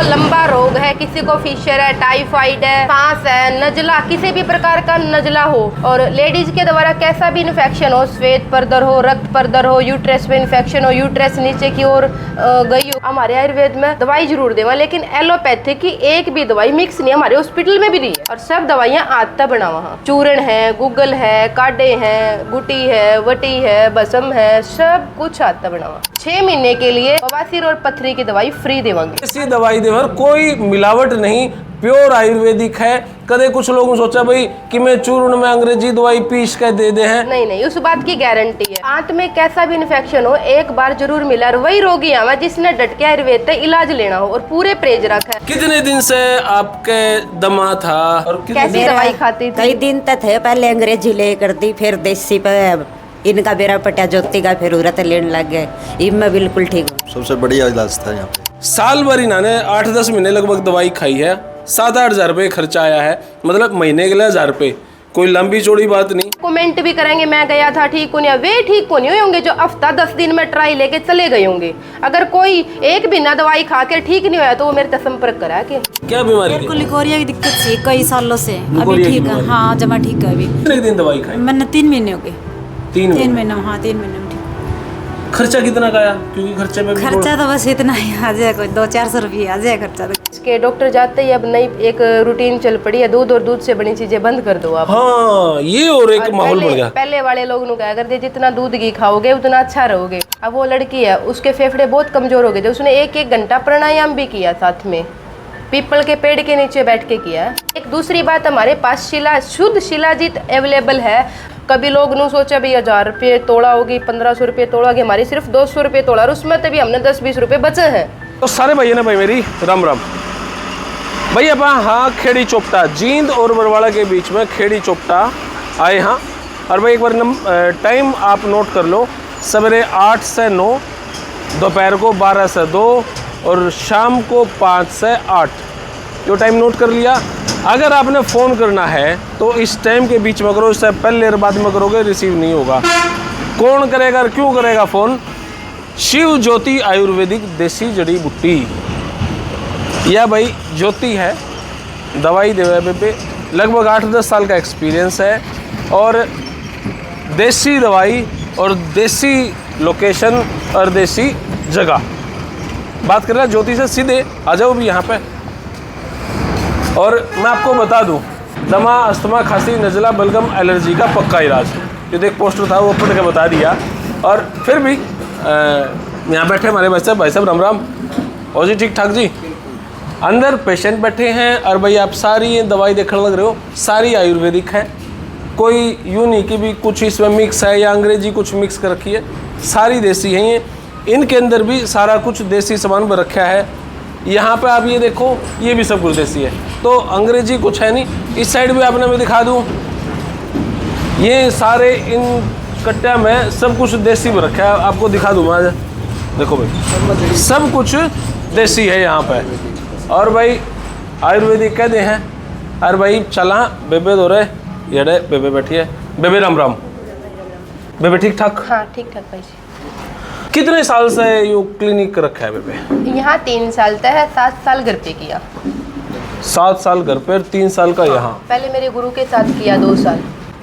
लंबा रोग है, किसी को फिशर है, टाइफाइड है, सांस है, नजला, किसी भी प्रकार का नजला हो और लेडीज के द्वारा कैसा भी इन्फेक्शन हो, श्वेत परदर हो, रक्त परदर हो, यूट्रस में इन्फेक्शन हो, यूट्रस नीचे की ओर गई हो, हमारे आयुर्वेद में दवाई जरूर देवा, लेकिन एलोपैथिक की एक भी दवाई मिक्स नहीं हमारे हॉस्पिटल में भी नहीं है। और सब दवाइयाँ आता बना वहाँ, चूर्ण है, गूगल है, काढ़े हैं, गुटी है, वटी है, बसम है, सब कुछ आता बना वहाँ। 6 महीने के लिए बवासीर और पथरी की दवाई फ्री देवांगे। ऐसी दवाई देवर कोई मिलावट नहीं, प्योर आयुर्वेदिक है। कदे कुछ लोगों सोचा भाई कि मैं चूर्ण में अंग्रेजी दवाई पीस के दे दे हैं, नहीं, उस बात की गारंटी है। आंत में कैसा भी इन्फेक्शन हो एक बार जरूर मिला और वही रोगी आवा जिसने डट के आयुर्वेद से इलाज लेना हो और पूरे परहेज रखा है। कितने दिन से आपके दमा था और कैसी दवाई खाती थी? कई दिन तक थे, पहले अंग्रेजी ले करती, फिर देसी पे इनका बेरा पटा ज्योति का, फिर उरत लेने लग गए। इब मैं बिल्कुल ठीक हूँ। सबसे बढ़िया इलाज था यहाँ पे। साल भर इन्होंने 8-10 महीने लगभग दवाई खाई है, 7-8 हज़ार रुपये खर्चा आया है, मतलब महीने के लिए 1000 रुपये, कोई लंबी चौड़ी बात नहीं। कमेंट भी करेंगे मैं गया था ठीक को नहीं, वे ठीक को नहीं हुए होंगे जो हफ्ता 10 दिन में ट्राई लेके चले गए होंगे। अगर कोई एक बिना दवाई खा के ठीक नहीं हुआ तो वो मेरे से संपर्क करा के। क्या बीमारी मेरे को लिकोरिया की दिक्कत थी कई सालों से, अभी लिकोरिया की ठीक है। बीमारी? हाँ जमा ठीक है अभी। कितने दिन दवाई खाई? मैंने 3 महीने हो गए। 3 3 महीने। महीने, हाँ 3 महीने में ठीक। खर्चा कितना का आया? क्योंकि खर्चे में भी खर्चा तो बस इतना ही आ जाए, कोई 200-400 रुपये आ जाए खर्चा तो। इसके डॉक्टर जाते ही अब नई एक रूटीन चल पड़ी है, दूध और दूध से बनी चीजें बंद कर दो आप। हाँ, ये और एक माहौल बढ़ गया। पहले वाले लोग नु क्या करते, जितना दूध घी खाओगे उतना अच्छा रहोगे। अब वो लड़की है, उसके फेफड़े बहुत कमजोर हो गए थे, उसने 1-1 घंटा प्राणायाम भी किया साथ में, पीपल के पेड़ के नीचे बैठ के किया। एक दूसरी बात, हमारे पास शुद्ध शिलाजीत अवेलेबल है। कभी लोग नु सोचा भी 1000 रुपये तोड़ा होगी, 1500 रुपये तोड़ा होगी, हमारी सिर्फ 200 रुपये तोड़ा और उसमें तभी हमने 10-20 रुपये बचे हैं। तो सारे भैया ने भाई मेरी राम राम भाई। अपना हाँ खेड़ी चोपटा, जींद और बरवाड़ा के बीच में खेड़ी चोपटा आए हाँ। और भाई एक बार टाइम आप नोट कर लो, सवेरे 8 से 9, दोपहर को 12 से 2 और शाम को 5 से 8, जो टाइम नोट कर लिया। अगर आपने फ़ोन करना है तो इस टाइम के बीच में करो, इससे पहले और बाद में करोगे रिसीव नहीं होगा। कौन करेगा और क्यों करेगा फ़ोन? शिव ज्योति आयुर्वेदिक देसी जड़ी बूटी, यह भाई ज्योति है, दवाई देवे पे लगभग 8-10 साल का एक्सपीरियंस है और देसी दवाई और देसी लोकेशन और देसी जगह। बात कर रहा ज्योति से, सीधे आ जाओ भी यहाँ पे। और मैं आपको बता दूं, दमा, अस्थमा, खांसी, नज़ला, बलगम, एलर्जी का पक्का इलाज। जो देख पोस्टर था वो पढ़ के बता दिया। और फिर भी यहाँ बैठे हमारे भाई साहब राम राम। और जी ठीक ठाक जी, अंदर पेशेंट बैठे हैं और भाई आप सारी दवाई देखने लग रहे हो, सारी आयुर्वेदिक है। कोई यूँ नहीं कि भी कुछ इसमें मिक्स है या अंग्रेजी कुछ मिक्स कर रखी है, सारी देसी हैं ये। इनके अंदर भी सारा कुछ देसी सामान पर रखा है। यहाँ पे आप ये देखो, ये भी सब कुछ देसी है, तो अंग्रेजी कुछ है नहीं। इस साइड भी आपने मैं दिखा दूँ, ये सारे इन कट्टा में सब कुछ देसी में रखा है, आपको दिखा दूँ मैं। देखो भाई सब कुछ देसी है यहाँ पे। और भाई आयुर्वेदिक कहते हैं। और भाई चला बेबे दो रहे, ये बेबे बैठी है। बेबे राम राम। बेबे ठीक ठाक? हाँ ठीक ठाक भाई जी। कितने साल से ये क्लिनिक रखा है बेबे? यहाँ 3 साल तक है, 7 साल घर पे किया। 7 साल घर पे, 3 साल का यहाँ। पहले मेरे गुरु के साथ किया 2 साल।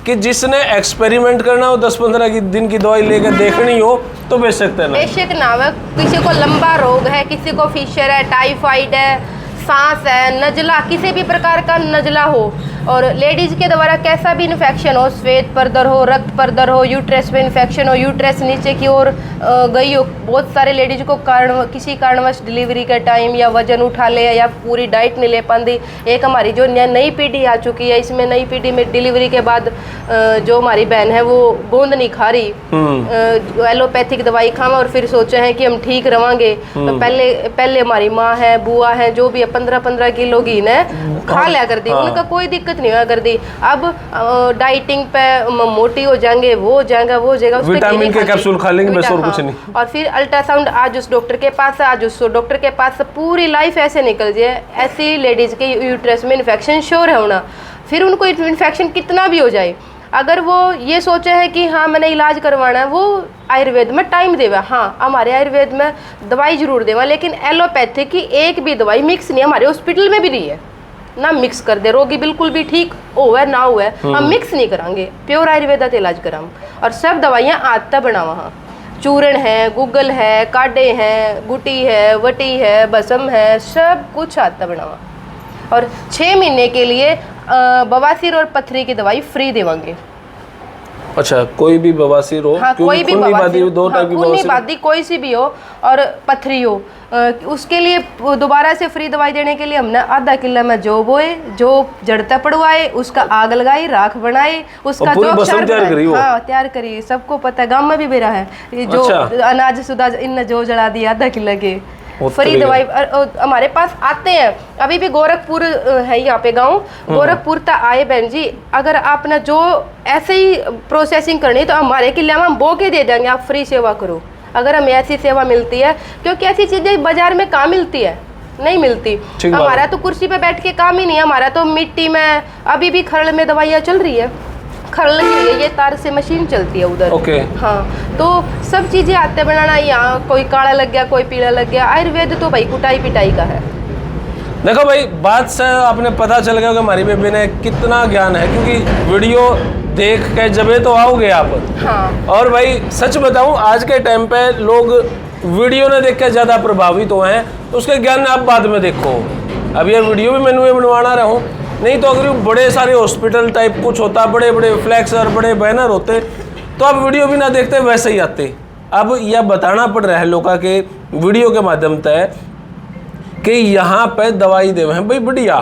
कि जिसने एक्सपेरिमेंट करना हो, 10-15 दिन की दवाई लेकर देखनी हो तो बेच सकते हैं ना? बेशक ना हो। किसी को लंबा रोग है, किसी को फिशर है, टाइफाइड है, सांस है, नजला, किसी भी प्रकार का नजला हो और लेडीज के द्वारा कैसा भी इन्फेक्शन हो, श्वेत परदर हो, रक्त परदर हो, यूट्रस में इन्फेक्शन हो, यूट्रस नीचे की ओर गई हो। बहुत सारे लेडीज को किसी कारणवश डिलीवरी के टाइम या वजन उठा ले या पूरी डाइट नहीं ले पाती। एक हमारी जो नई पीढ़ी आ चुकी है, इसमें नई पीढ़ी में डिलीवरी के बाद जो हमारी बहन है वो गोंद नहीं खा रही, एलोपैथिक दवाई खावा और फिर सोचे हैं कि हम ठीक रवांगे। तो पहले हमारी माँ है, बुआ है, जो भी 15-15 किलो घी ने खा लिया कर दी, उनका कोई दिक्कत नहीं हुआ कर दी। अब डाइटिंग पे मोटी हो जाएंगे, वो हो जाएगा, वो हो जाएगा, विटामिन के कैप्सूल खा लेंगे बस और कुछ नहीं। और फिर अल्ट्रासाउंड, आज उस डॉक्टर के पास, आज उस डॉक्टर के पास, पूरी लाइफ ऐसे निकल जाए। ऐसी लेडीज के यूट्रस में इन्फेक्शन श्योर है होना। फिर उनको इन्फेक्शन कितना भी हो जाए, अगर वो ये सोचे है कि हाँ मैंने इलाज करवाना है, वो आयुर्वेद में टाइम देवा। हाँ, हमारे आयुर्वेद में दवाई जरूर देवा, लेकिन एलोपैथी की एक भी दवाई मिक्स नहीं, हमारे हॉस्पिटल में भी नहीं है ना। मिक्स कर दे, रोगी बिल्कुल भी ठीक होवे ना होवे, हम मिक्स नहीं करांगे, प्योर आयुर्वेदा से इलाज कराम। और सब दवाइयाँ आदता बनावा। हाँ, चूर्ण है, गूगल है, काढ़े हैं, गुटी है, वटी है, बसम है, सब कुछ आदता बनावा। और 6 महीने के लिए बवासीर और पथरी की दवाई फ्री देवांगे। अच्छा, कोई भी बवासीर हो, हाँ, कोई भी बवासीर, दो टाइप की खूनी बवासीर, बादी कोई सी भी हो और पथरी हो, उसके लिए दोबारा से फ्री दवाई देने के लिए हमने आधा किलो में जो बोए, जो जड़ता पड़वाए, उसका आग लगाई, राख बनाई, उसका पूरी जो बसम तैयार करी वो? हाँ, तैयार करी। सबको पता है, गांव में भी बेरा है ये जो अनाज सुधा इन जो जला दिया आधा किलो के फ्री दवाई। हमारे पास आते हैं, अभी भी गोरखपुर है यहाँ पे गांव, गोरखपुर तक आए बहन जी। अगर आपने जो ऐसे ही प्रोसेसिंग करनी तो हमारे किले में हम बो के दे देंगे, आप फ्री सेवा करो। अगर हमें ऐसी सेवा मिलती है, क्योंकि ऐसी चीजें बाजार में कहाँ मिलती है, नहीं मिलती। हमारा तो कुर्सी पे बैठ के काम ही नहीं है, हमारा तो मिट्टी में, अभी भी खरड़ में दवाइयाँ चल रही है, खरड़ लगी हुई है, ये तार से मशीन चलती है उधर। ओके। हाँ, तो सब चीजें आते बनाना। यहाँ कोई काला लग गया, कोई पीला लग गया, आयुर्वेद तो भाई कुटाई पिटाई का है। देखो भाई, बात से आपने पता चल गया कि हमारी बेबी ने कितना ज्ञान है, क्योंकि वीडियो देख के जबे तो आओगे आप। हाँ। और भाई सच बताऊं, आज के टाइम पे लोग वीडियो ने देख के ज़्यादा प्रभावित हुए हैं, तो उसके ज्ञान आप बाद में देखो। अब ये वीडियो भी मैंने बनवाना रहा हूँ, नहीं तो अगर बड़े सारे हॉस्पिटल टाइप कुछ होता, बड़े बड़े फ्लैक्स और बड़े बैनर होते, तो आप वीडियो भी ना देखते, वैसे ही आते। अब यह बताना पड़ रहा है लोगों के वीडियो के माध्यम से कि यहाँ पे दवाई देवे हैं भाई बढ़िया,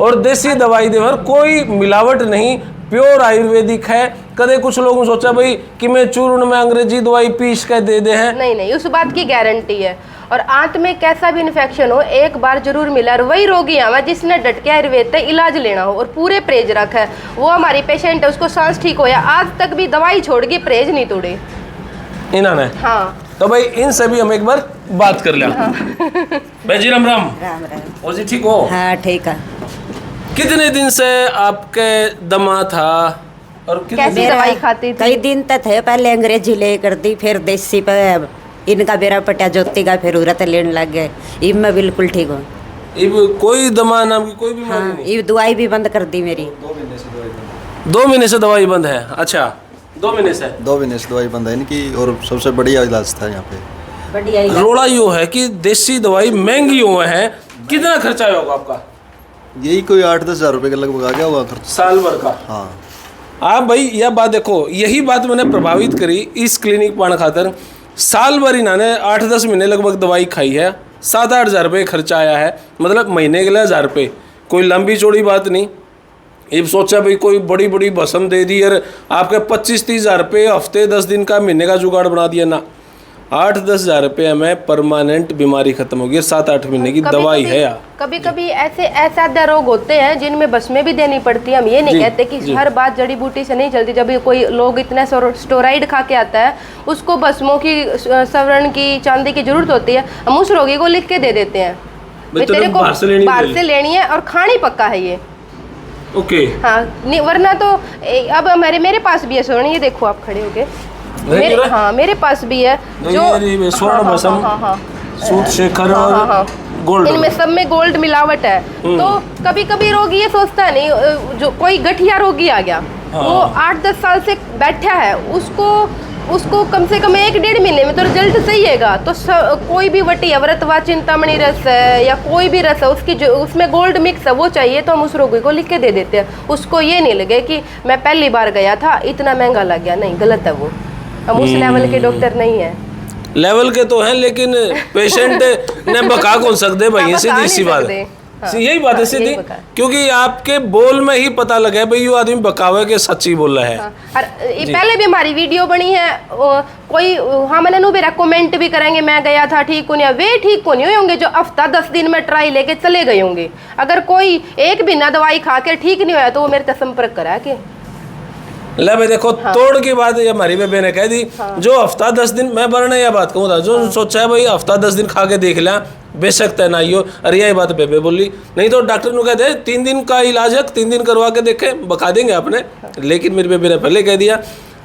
और देसी दवाई देवे हैं, कोई मिलावट नहीं, प्योर आयुर्वेदिक है। कदे कुछ लोगों ने सोचा भाई कि मैं चूर्ण में अंग्रेजी दवाई पीस के दे दे हैं, नहीं, उस बात की गारंटी है। और आंत में कैसा भी इन्फेक्शन हो, एक बार जरूर मिला, और वही रोगी आवा जिसने डट के आयुर्वेद से इलाज लेना हो और पूरे परहेज रखा है, वो हमारी पेशेंट है, उसको सांस ठीक होया, आज तक भी दवाई छोड़ के परहेज नहीं तोड़े इन्होंने। हाँ, तो भाई इन सभी हम एक बार बात कर लिया। भाई जी राम राम। राम राम। और जी ठीक हो? हाँ ठीक है। कितने दिन से आपके दमा था और कैसी दवाई खाती थी? कई दिन तक थे, पहले अंग्रेजी ले कर दी, फिर देसी पे इनका बेरा पटा ज्योति का, फिर उरत लेने लग गए। इब मैं बिल्कुल ठीक हूँ। इब कोई दमा नाम की कोई बीमारी हाँ, नहीं? इब दवाई भी बंद कर दी मेरी। 2 महीने से दवाई बंद है? अच्छा, 2 महीने से? 2 महीने से दवाई बंद है इनकी, और सबसे बढ़िया इलाज था यहाँ पे। बढ़िया। रोड़ा यूँ है कि देसी दवाई महंगी हुए है, कितना खर्चा होगा आपका? यही कोई 8-10 हज़ार रुपये के लगभग आ गया होगा खर्च साल भर का? हाँ। आप भाई यह बात देखो, यही बात मैंने प्रभावित करी इस क्लिनिक पाने खातर। साल भर इन्होंने 8-10 महीने लगभग दवाई खाई है, 7-8 हज़ार रुपये खर्चा आया है, मतलब महीने के लिए 1000 रुपये, कोई लंबी चौड़ी बात नहीं। ये सोचा भाई कोई बड़ी बड़ी भस्म दे दी और आपके 25-30 हज़ार रुपये हफ्ते 10 दिन का महीने का जुगाड़ बना दिया ना। 8-10 हज़ार रुपये में परमानेंट बीमारी खत्म हो गई, 7-8 महीने की दवाई है यार। कभी कभी ऐसे रोग होते हैं जिनमें बसमें भी देनी पड़ती है। हम ये नहीं कहते कि हर बात जड़ी बूटी से नहीं चलती। जब कोई लोग इतना स्टेरॉइड खा के आता है, उसको बसमों की, स्वर्ण की, चांदी की जरूरत होती है, हम उस रोगी को लिख के दे देते हैं, तेरे को बाहर से लेनी है और खानी पक्का है ये। ओके। हाँ, वरना तो अब मेरे पास भी है स्वर्ण, ये देखो आप खड़े होके, मेरे पास भी है जो स्वर्ण भस्म, सूत शेखर और गोल्ड, इनमें सब में गोल्ड मिलावट है। तो कभी कभी रोगी ये सोचता नहीं, जो कोई गठिया रोगी आ गया, वो 8-10 साल से बैठा है, उसको कम से कम 1-1.5 महीने में तो रिजल्ट सही है। तो कोई भी वटी अवरतवा चिंतामणि रस है या कोई भी रस है, उसकी जो उसमें गोल्ड मिक्स है वो चाहिए, तो हम उस रोगी को लिख के दे देते हैं। उसको ये नहीं लगे कि मैं पहली बार गया था इतना महंगा लग गया, नहीं, गलत है वो। हम उस लेवल के डॉक्टर नहीं है। लेवल के तो हैं, लेकिन पेशेंट ने बका कौन सकते भाई, सीधी सी बात है। यही बात है सीधी, क्योंकि आपके बोल में ही पता लगा है भाई ये आदमी बकावे के सच्ची बोल रहा है। और पहले भी हमारी वीडियो बनी है, कोई मैंने नु बेरा कमेंट भी करेंगे मैं गया था ठीक को नहीं, वे ठीक को नहीं होंगे जो हफ्ता 10 दिन में ट्राई लेके चले गए होंगे। अगर कोई एक बिना दवाई खा कर ठीक नहीं होया तो वो मेरे से संपर्क करा के ले भाई देखो। तोड़ की बात ये हमारी बेबे ने कह दी। जो हफ्ता 10 दिन, मैं बरने यह बात कहूँ था, जो सोचा है भाई हफ्ता 10 दिन खा के देख लिया, बेशक तय ना हो। अरे यही बात बेबे बोली, नहीं तो डॉक्टर ने कहते 3 दिन का इलाज है, 3 दिन करवा के देखे, बका देंगे आपने। लेकिन मेरी बेबे ने पहले कह दिया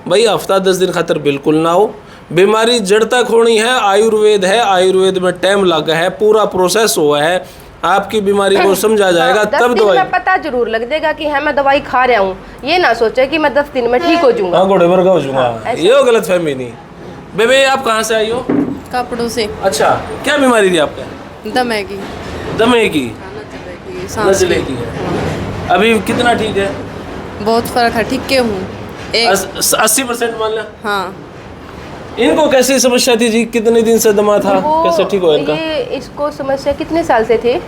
भाई हफ्ता 10 दिन खातर बिल्कुल ना हो, बीमारी जड़ तक होनी है, आयुर्वेद है, आयुर्वेद में टाइम लगा है, पूरा प्रोसेस हुआ है, आपकी बीमारी को समझा जाएगा 10 तब दिन दवाई। में पता जरूर लग जाएगा कि हाँ मैं दवाई खा रहा हूँ, ये ना सोचे कि मैं 10 दिन में ठीक हो जाऊंगा। हाँ, घोड़े वर्गा हो जाऊंगा, ये गलत फहमी नहीं। बेबे आप कहाँ से आई हो? कपड़ों से। अच्छा, क्या बीमारी थी आपका? दमे की, दमे की, सांस नजले की है। अभी कितना ठीक है? बहुत फर्क है, ठीक के हूँ। 80% मान ला। हाँ, इनको कैसी समस्या थी जी? कितने दिन से दमा था? वो कैसे ठीक हुआ इनका? ये इसको समस्या कितने साल से थी?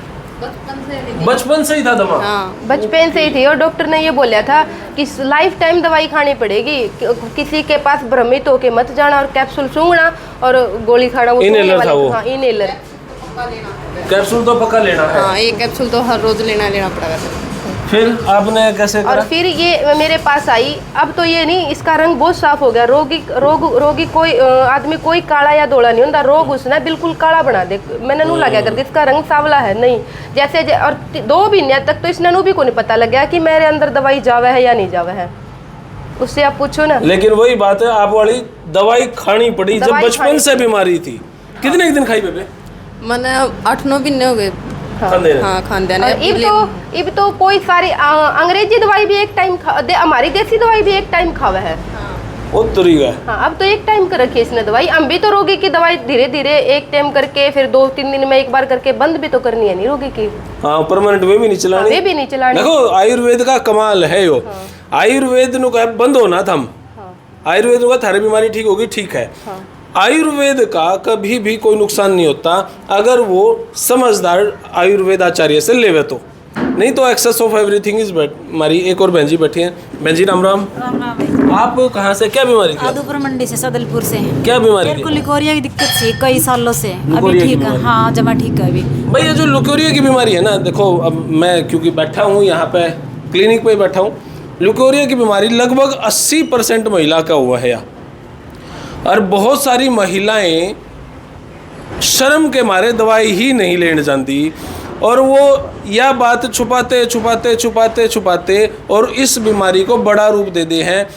बचपन से ही था दमा? हाँ, बचपन से ही थी और डॉक्टर ने ये बोला था कि लाइफ टाइम दवाई खानी पड़ेगी, किसी के पास भ्रमित होके मत जाना और कैप्सूल सूंघना और गोली खाना। वो इनहेलर सूंघने वाली- था वो? हाँ, इनहेलर। कैप्सूल तो पक्का लेना है। हाँ, एक कैप्सूल तो हर रोज लेना पड़ेगा। फिर आपने कैसे और करा? फिर ये मेरे पास आई। अब तो ये नहीं, इसका रंग बहुत साफ हो गया। रोगी कोई आदमी कोई काला या धोला नहीं होता, रोग उसने बिल्कुल काला बना दे। मैंने नू लगा कर इसका रंग सावला है नहीं, जैसे और 2 महीने तक तो इसने नू भी को नहीं पता लग गया कि मेरे अंदर दवाई जावे है या नहीं जावे है, उससे आप पूछो ना। लेकिन वही बात है, आप वाली दवाई खानी पड़ी जब दवाई बचपन खानी से बीमारी थी। कितने दिन खाई बेबे? मैंने 8-9 महीने हो गए। खांदे रहे। हाँ, खान देने। और इब तो कोई सारी अंग्रेजी दवाई भी एक टाइम हमारी देसी दवाई भी एक टाइम खावे है। वो तुरी गया। हाँ, अब तो एक टाइम कर रखी है इसने दवाई। हम भी तो रोगी की दवाई धीरे धीरे एक टाइम करके फिर 2-3 दिन में एक बार करके बंद भी तो करनी है नहीं रोगी की। हाँ, परमानेंट वे भी नहीं चलानी। वे भी नहीं चलानी। देखो आयुर्वेद का कमाल है यो। आयुर्वेद नु कहे बंद होना था हम। आयुर्वेद का थारी बीमारी ठीक होगी, ठीक है। आयुर्वेद का कभी भी कोई नुकसान नहीं होता अगर वो समझदार आयुर्वेद आचार्य से लेवे तो, नहीं तो excess of everything is bad. हमारी एक और बहन जी बैठी हैं। बहन जी राम राम। राम राम भाई। आप कहाँ से, क्या बीमारी थी? आदूपुर मंडी से, सदलपुर से। क्या बीमारी मेरे को थी? लिकोरिया की दिक्कत थी कई सालों से। अभी लिकोरिया की ठीक है, बीमारी? हाँ जमा ठीक है अभी। भाई ये जो ल्यूकोरिया की बीमारी है ना, देखो अब मैं क्योंकि बैठा हूँ यहाँ पे क्लिनिक पे बैठा हूँ, ल्यूकोरिया की बीमारी लगभग 80% महिला का हुआ है। और बहुत सारी महिलाएं शर्म के मारे दवाई ही नहीं लेने जानती और वो यह बात छुपाते और इस बीमारी को बड़ा रूप दे दे हैं।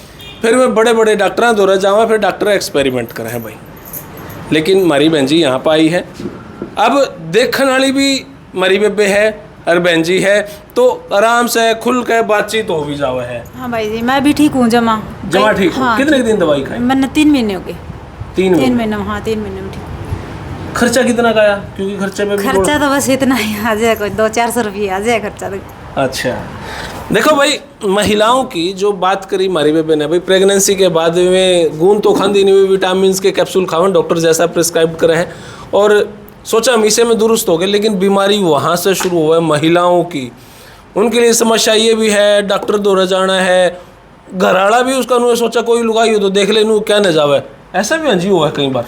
फिर मैं बड़े बड़े डॉक्टरों द्वारा जावा, फिर डॉक्टर एक्सपेरिमेंट करें भाई। लेकिन मारी बहन जी यहाँ पर आई है, अब देखने वाली भी मरी बेबे है और बहन जी है, तो आराम से खुल के बातचीत हो भी जावा है। हाँ भाई जी, मैं भी ठीक हूँ जमा ठीक हो? हाँ, कितने दिन दवाई खाई? मैंने 3 महीने हो गए। 3 3 महीने। महीने, हाँ 3 महीने में ठीक। खर्चा कितना का आया? क्योंकि खर्चे में भी खर्चा तो बस इतना ही आ जाए, कोई 200-400 रुपये आ जाए खर्चा तो। अच्छा, देखो भाई महिलाओं की जो बात करी मारी बेबे ने, भाई प्रेगनेंसी के बाद में गूंद तो खांदी नहीं हुई, विटामिन के कैप्सूल खावन डॉक्टर जैसा प्रिस्क्राइब करे हैं और सोचा मीसे में दुरुस्त हो गए, लेकिन बीमारी वहाँ से शुरू हुआ है महिलाओं की। उनके लिए समस्या ये भी है, डॉक्टर द्वारा जाना है, घराड़ा भी उसका उन्होंने सोचा कोई लुगाई हो तो देख ले नू क्या न जावे, ऐसा भी अंजी हुआ है कई बार।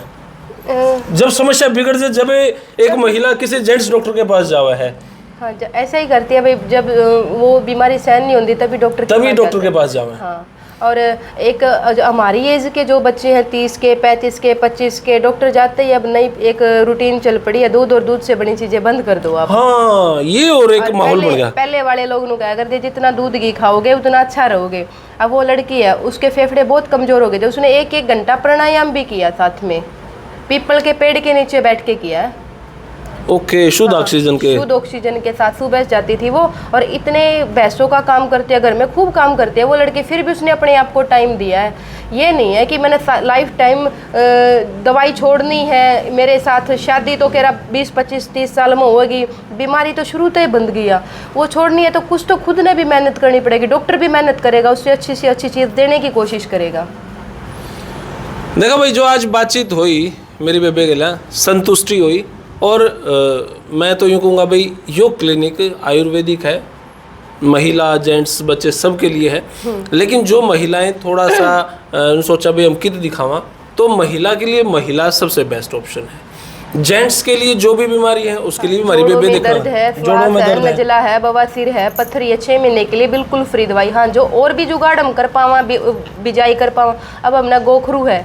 जब समस्या बिगड़ जाए, जब एक महिला किसी जेंट्स डॉक्टर के पास जावा है, हाँ, ऐसा ही करती है भाई। जब वो बीमारी सहन नहीं होती तभी डॉक्टर के पास जावे। हाँ, और एक जो हमारी एज के जो बच्चे हैं 30 के, 35 के, 25 के, डॉक्टर जाते ही अब नई एक रूटीन चल पड़ी है, दूध और दूध से बनी चीजें बंद कर दो आप। हाँ, ये और एक माहौल बन गया। पहले वाले लोग नु क्या करते, जितना दूध घी खाओगे उतना अच्छा रहोगे। अब वो लड़की है, उसके फेफड़े बहुत कमजोर हो गए थे, उसने 1-1 घंटा प्राणायाम भी किया, साथ में पीपल के पेड़ के नीचे बैठ के किया है। ओके, शुद्ध ऑक्सीजन के, शुद्ध ऑक्सीजन के साथ सुबह जाती थी वो, और इतने भैंसों का काम करते हैं, घर में खूब काम करते हैं वो लड़के, फिर भी उसने अपने आप को टाइम दिया है। ये नहीं है कि मैंने लाइफ टाइम दवाई छोड़नी है, मेरे साथ शादी तो कह 20, 25, 30 साल में होगी, बीमारी तो शुरू से ही बंद गया। वो छोड़नी है तो कुछ तो खुद ने भी मेहनत करनी पड़ेगी, डॉक्टर भी मेहनत करेगा, उससे अच्छी से अच्छी चीज़ देने की कोशिश करेगा। देखो भाई, जो आज बातचीत हुई मेरी बेबे के लिए संतुष्टि हुई, और मैं तो यूँ कहूँगा भाई योग क्लिनिक आयुर्वेदिक है, महिला जेंट्स बच्चे सब के लिए है। लेकिन जो महिलाएं थोड़ा सा सोचा भाई हम कित दिखावा, तो महिला के लिए महिला सबसे बेस्ट ऑप्शन है। जेंट्स के लिए जो भी बीमारी है उसके लिए भी हमारी जोड़ों बेबे में दर्द है, जोड़ों में श्वास है, दर्द है। नजला है, बवासीर है, पत्थरी है, 6 महीने के लिए बिल्कुल फ्री दवाई। हाँ, जो और भी जुगाड़ हम कर पावा, बिजाई कर पावा। अब हमने गोखरू है,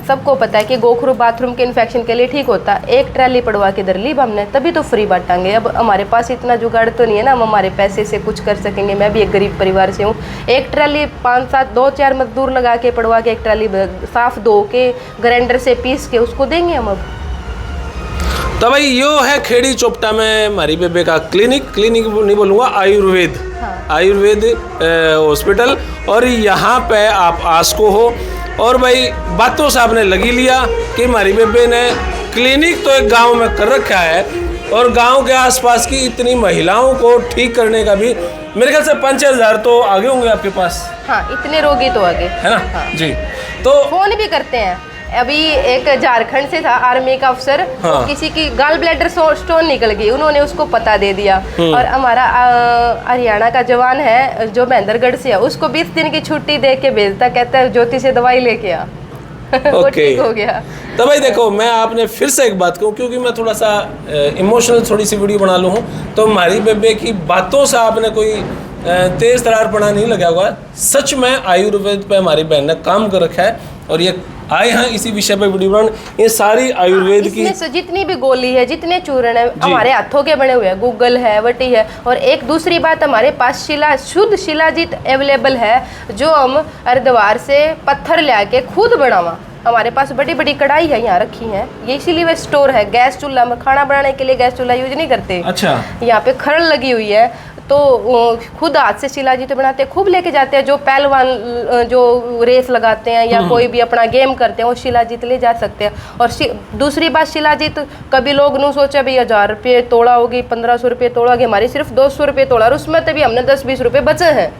सबको पता है कि गोखरू बाथरूम के इन्फेक्शन के लिए ठीक होता है। एक ट्रैली पड़वा के दर ली हमने, तभी तो फ्री बांटांगे। अब हमारे पास इतना जुगाड़ तो नहीं है ना, हम हमारे पैसे से कुछ कर सकेंगे। मैं भी एक गरीब परिवार से हूँ। एक ट्रैली 5-7 2-4 मजदूर लगा के पड़वा के एक ट्रैली साफ धो के ग्राइंडर से पीस के उसको देंगे हम। अब तो भाई यो है खेड़ी चोपटा में हमारी बेबे का क्लिनिक नहीं बोलूँगा, आयुर्वेद। आयुर्वेद हॉस्पिटल। और यहाँ पे आप आस्को हो और भाई बातों से आपने लगी लिया कि हमारी बेबे ने क्लिनिक तो एक गांव में कर रखा है और गांव के आसपास की इतनी महिलाओं को ठीक करने का भी मेरे ख्याल से 5-6 हज़ार तो आगे होंगे आपके पास, हाँ, इतने रोगी तो आगे है ना। हाँ। जी, तो फोन भी करते हैं। अभी एक झारखंड से था आर्मी का अफसर, हाँ। किसी की गाल ब्लैडर स्टोन निकल गई, उन्होंने उसको पता दे दिया। और हमारा हरियाणा का जवान है जो महेंद्रगढ़ से है, उसको 20 दिन की छुट्टी दे के भेजता, कहता है ज्योति से दवाई लेके आ। वो ओके। ठीक हो गया। तो भाई देखो, मैं आपने फिर से एक बात कहूँ, क्योंकि मैं थोड़ा सा इमोशनल थोड़ी सी वीडियो बना लूँ हूँ, तो हमारी बेबे की बातों से आपने कोई तेज तरार पड़ा नहीं लगा होगा। सच में आयुर्वेद पे हमारी बहन ने काम कर रखा है और ये आए हैं इसी विषय पे वीडियो बनाने। ये सारी आयुर्वेद की इसमें से जितनी भी गोली है, जितने चूर्ण है, हमारे हाथों के बने हुए हैं, गूगल है, वटी है। और एक दूसरी बात, हमारे पास शुद्ध शिलाजीत अवेलेबल है, जो हम हरिद्वार से पत्थर लाके खुद बनावा। हमारे पास बड़ी बड़ी कढ़ाई है यहाँ रखी है, ये इसीलिए वे स्टोर है। गैस चूल्हा में खाना बनाने के लिए गैस चूल्हा यूज नहीं करते। अच्छा, यहाँ पे खरल लगी हुई है, तो खुद हाथ से शिलाजीत बनाते हैं, खूब लेके जाते हैं। जो पहलवान जो रेस लगाते हैं या कोई भी अपना गेम करते हैं, वो शिलाजीत ले जा सकते हैं। और दूसरी बात, शिलाजीत कभी लोग नहीं सोचा भाई 1000 रुपये तोड़ा होगी, 1500 रुपये तोड़ा होगी, हमारी सिर्फ 200 रुपये तोड़ा, और उसमें तभी हमने 10-20 रुपये बचे हैं।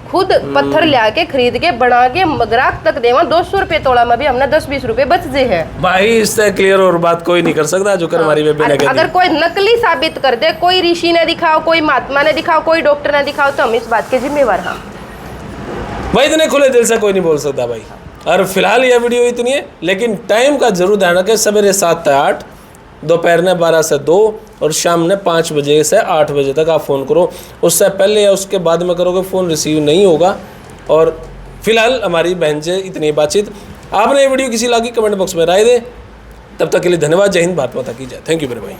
खुद पत्थर ला के खरीद के बना के ग्राहक तक देवा, 200 रुपये तोड़ा में भी हमने 10-20 रुपये बच जे हैं भाई। इससे क्लियर और बात कोई नहीं कर सकता जो कर हमारी बेबे ने कह दी। अगर कोई नकली साबित कर दे, कोई ऋषि ने दिखाओ, कोई महात्मा ने दिखाओ, कोई डॉक्टर ने दिखाओ, तो हम इस बात के जिम्मेवार हैं भाई। इतने खुले दिल से कोई नहीं बोल सकता भाई। और फिलहाल यह वीडियो इतनी है, लेकिन टाइम का जरूर ध्यान रखें। सवेरे 7 से 8, दोपहर ने 12 से 2 और शाम ने 5 बजे से 8 बजे तक आप फ़ोन करो। उससे पहले या उसके बाद में करोगे फ़ोन रिसीव नहीं होगा। और फिलहाल हमारी बहन से इतनी बातचीत। आपने ये वीडियो किसी लगी कमेंट बॉक्स में राय दे। तब तक के लिए धन्यवाद। जय हिंद, भारत माता की जय। थैंक यू मेरे भाई।